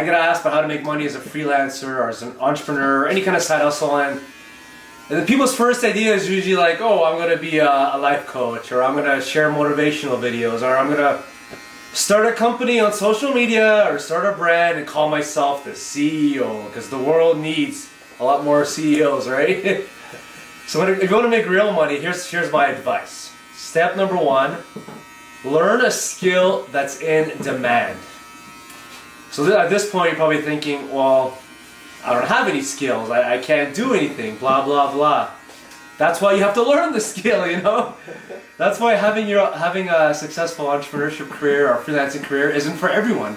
I get asked about how to make money as a freelancer or as an entrepreneur or any kind of side hustle, and then people's first idea is usually like, oh, I'm going to be a life coach, or I'm going to share motivational videos, or I'm going to start a company on social media or start a brand and call myself the CEO, because the world needs a lot more CEOs, right? So if you want to make real money, here's my advice. Step number one, learn a skill that's in demand. So at this point, you're probably thinking, well, I don't have any skills. I can't do anything, blah, blah, blah. That's why you have to learn the skill, you know? That's why having a successful entrepreneurship career or freelancing career isn't for everyone.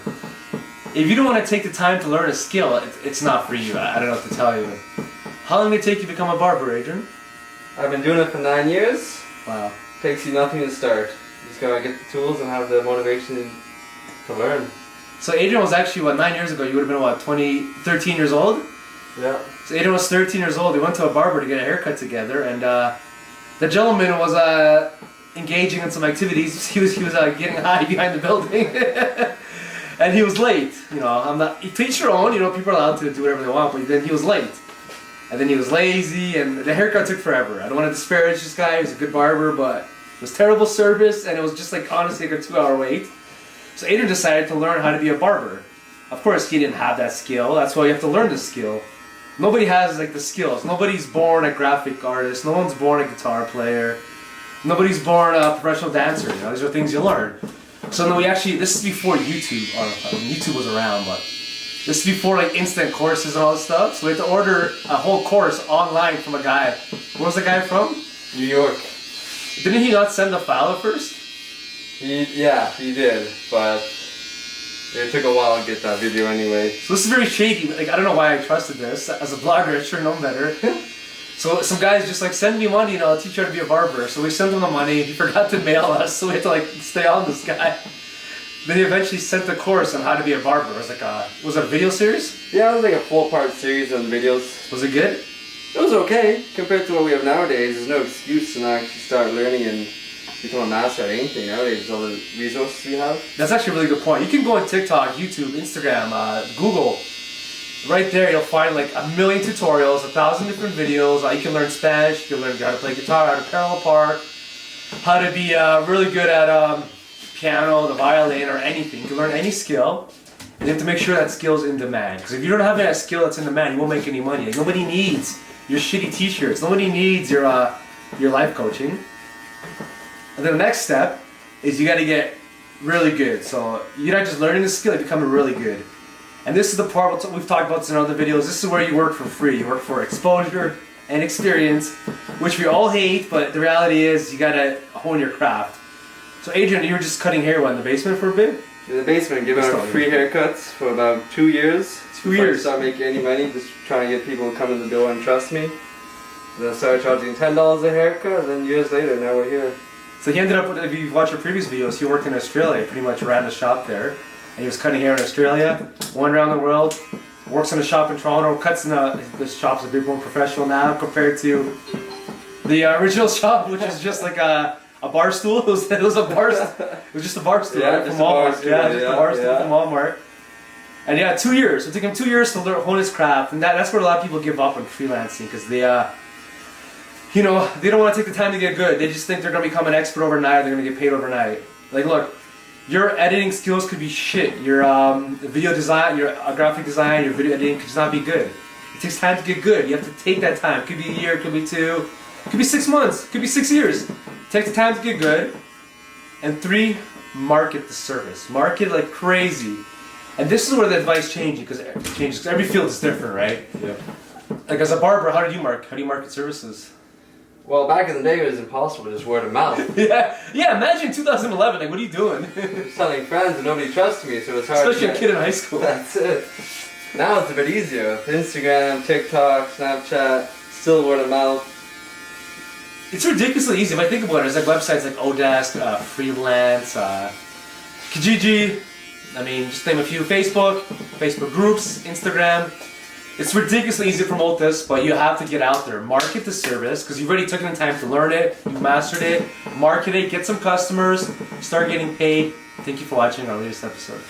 If you don't want to take the time to learn a skill, it's not for you. I don't know what to tell you. How long did it take you to become a barber, Adrian? I've been doing it for 9 years. Wow. Takes you nothing to start. You just gotta get the tools and have the motivation to learn. So Adrian was actually, 9 years ago, you would have been, 13 years old? Yeah. So Adrian was 13 years old. We went to a barber to get a haircut together, and the gentleman was engaging in some activities. He was getting high behind the building, and he was late. You know, I'm not. To each your own. You know, people are allowed to do whatever they want, but then he was late, and then he was lazy, and the haircut took forever. I don't want to disparage this guy. He was a good barber, but it was terrible service, and it was just like honestly like a 2-hour wait. So Adrian decided to learn how to be a barber. Of course, he didn't have that skill. That's why you have to learn the skill. Nobody has like the skills. Nobody's born a graphic artist. No one's born a guitar player. Nobody's born a professional dancer. You know, these are things you learn. So then this is before YouTube. YouTube was around, but this is before like instant courses and all this stuff. So we had to order a whole course online from a guy. Where was the guy from? New York. Didn't he not send the file at first? Yeah, he did, but it took a while to get that video anyway. So this is very shady. Like, I don't know why I trusted this. As a blogger, I should have known better. So some guys just like, send me money and I'll teach you how to be a barber. So we sent him the money. He forgot to mail us, so we had to like stay on this guy. Then he eventually sent the course on how to be a barber. It was like was it a video series? Yeah, it was like a 4-part series on videos. Was it good? It was okay compared to what we have nowadays. There's no excuse to not actually start learning and become a master at anything nowadays. All the resources we have. That's actually a really good point. You can go on TikTok, YouTube, Instagram, Google. Right there, you'll find like 1 million tutorials, 1,000 different videos. You can learn Spanish. You can learn how to play guitar, how to parallel park, how to be really good at piano, the violin, or anything. You can learn any skill, and you have to make sure that skill's in demand. Because if you don't have that skill that's in demand, you won't make any money. Like, nobody needs your shitty T-shirts. Nobody needs your life coaching. And then the next step is you got to get really good. So you're not just learning the skill, you're becoming really good. And this is the part we've talked about in other videos. This is where you work for free. You work for exposure and experience, which we all hate, but the reality is you got to hone your craft. So Adrian, you were just cutting hair in the basement for a bit? In the basement, giving out free haircuts for about 2 years. 2 years? Before I started making any money, just trying to get people to come in the door and trust me. Then I started charging $10 a haircut, and then years later, now we're here. So he ended up, if you watch your previous videos, he worked in Australia, pretty much ran the shop there. And he was cutting hair in Australia, went around the world, works in a shop in Toronto, cuts in the shop's a bit more professional now compared to the original shop, which is just like a bar stool. It was just a bar stool, yeah, right? From Walmart. Just a bar stool from Walmart. And yeah, 2 years. It took him 2 years to hone his craft, and that's where a lot of people give up on freelancing, because they don't want to take the time to get good. They just think they're going to become an expert overnight, they're going to get paid overnight. Like, look, your editing skills could be shit. Your video design, your graphic design, your video editing could just not be good. It takes time to get good. You have to take that time. It could be a year, it could be 2, it could be 6 months, it could be 6 years. Take the time to get good. And 3, market the service. Market like crazy. And this is where the advice changes, because every field is different, right? Yeah. Like as a barber, how do you market services? Well, back in the day, it was impossible, just word of mouth. yeah. Imagine 2011. Like, what are you doing? Telling friends, and nobody trusted me, so it's hard. Especially a kid in high school. That's it. Now it's a bit easier. Instagram, TikTok, Snapchat, still word of mouth. It's ridiculously easy. If I think about it, there's like websites like Odesk, Freelance, Kijiji. I mean, just name a few. Facebook groups, Instagram. It's ridiculously easy to promote this, but you have to get out there. Market the service, because you've already taken the time to learn it, you've mastered it, market it, get some customers, start getting paid. Thank you for watching our latest episode.